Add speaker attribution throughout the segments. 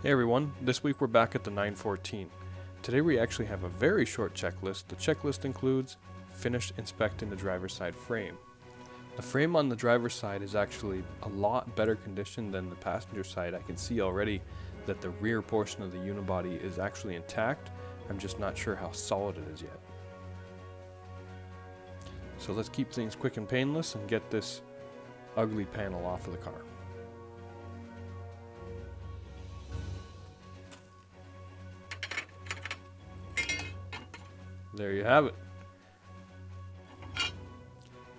Speaker 1: Hey everyone, this week we're back at the 914. Today we actually have a very short checklist. The checklist includes finish inspecting the driver's side frame. The frame on the driver's side is actually a lot better condition than the passenger side. I can see already that the rear portion of the unibody is actually intact. I'm just not sure how solid it is yet. So let's keep things quick and painless and get this ugly panel off of the car. There you have it.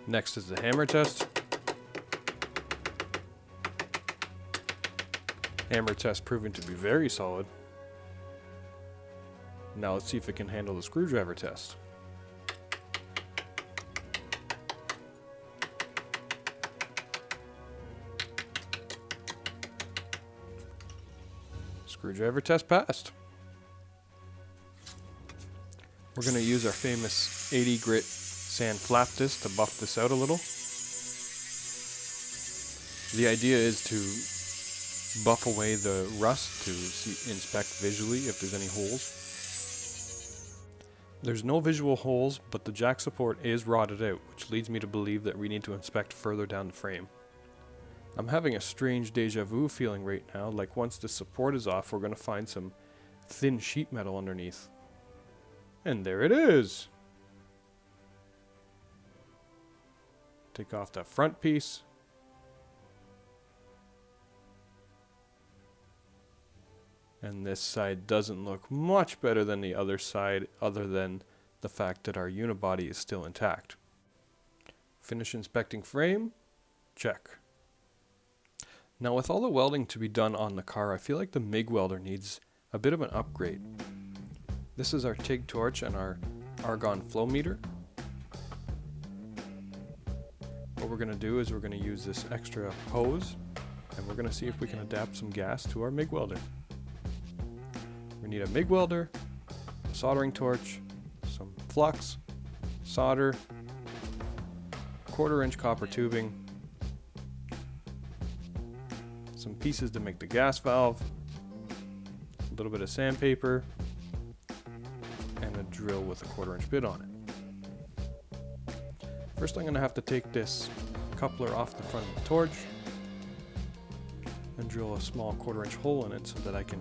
Speaker 1: Next is the hammer test. Hammer test proving to be very solid. Now let's see if it can handle the screwdriver test. Screwdriver test passed. We're going to use our famous 80 grit sand flat disc to buff this out a little. The idea is to buff away the rust to inspect visually if there's any holes. There's no visual holes, but the jack support is rotted out, which leads me to believe that we need to inspect further down the frame. I'm having a strange deja vu feeling right now, like once the support is off, we're going to find some thin sheet metal underneath. And there it is. Take off that front piece. And this side doesn't look much better than the other side, other than the fact that our unibody is still intact. Finish inspecting frame. Check. Now with all the welding to be done on the car, I feel like the MIG welder needs a bit of an upgrade. This is our TIG torch and our Argon flow meter. What we're going to do is we're going to use this extra hose and we're going to see if we can adapt some gas to our MIG welder. We need a MIG welder, a soldering torch, some flux, solder, 1/4 inch copper tubing, some pieces to make the gas valve, a little bit of sandpaper, and a drill with a 1/4 inch bit on it. First I'm going to have to take this coupler off the front of the torch and drill a small 1/4 inch hole in it so that I can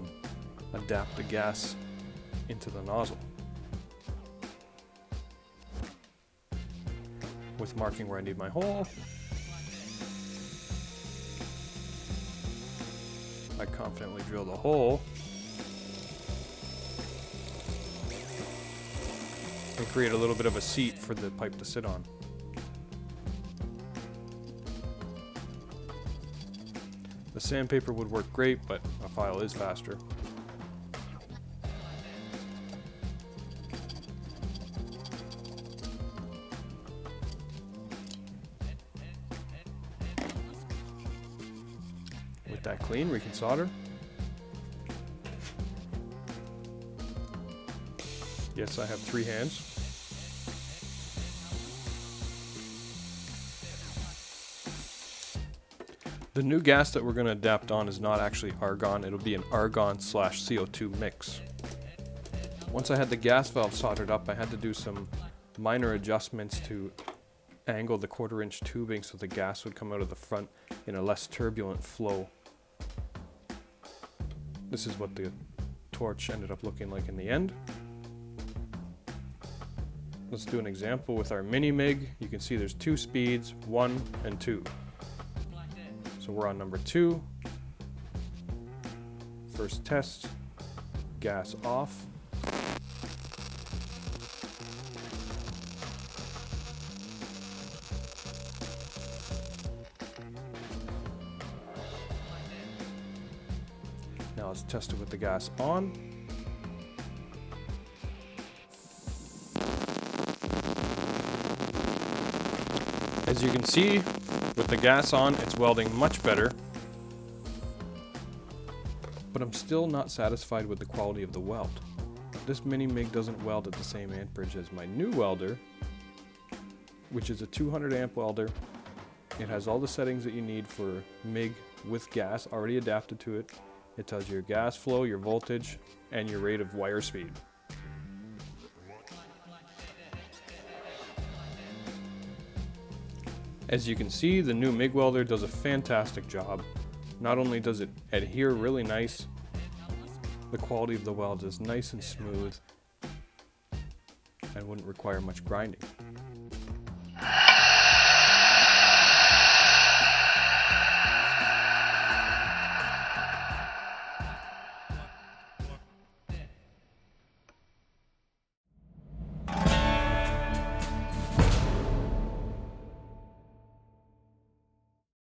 Speaker 1: adapt the gas into the nozzle. With marking where I need my hole, I confidently drill the hole and create a little bit of a seat for the pipe to sit on. The sandpaper would work great, but a file is faster. With that clean, we can solder. Yes, I have 3 hands. The new gas that we're going to adapt on is not actually argon, it'll be an argon/CO2 mix. Once I had the gas valve soldered up, I had to do some minor adjustments to angle the 1/4 inch tubing so the gas would come out of the front in a less turbulent flow. This is what the torch ended up looking like in the end. Let's do an example with our mini MIG. You can see there's 2 speeds, 1 and 2. So we're on number 2. First test, gas off. Now let's test it with the gas on. As you can see, with the gas on, it's welding much better. But I'm still not satisfied with the quality of the weld. This mini MIG doesn't weld at the same amperage as my new welder, which is a 200 amp welder. It has all the settings that you need for MIG with gas already adapted to it. It tells you your gas flow, your voltage, and your rate of wire speed. As you can see, the new MIG welder does a fantastic job. Not only does it adhere really nice, the quality of the welds is nice and smooth and wouldn't require much grinding.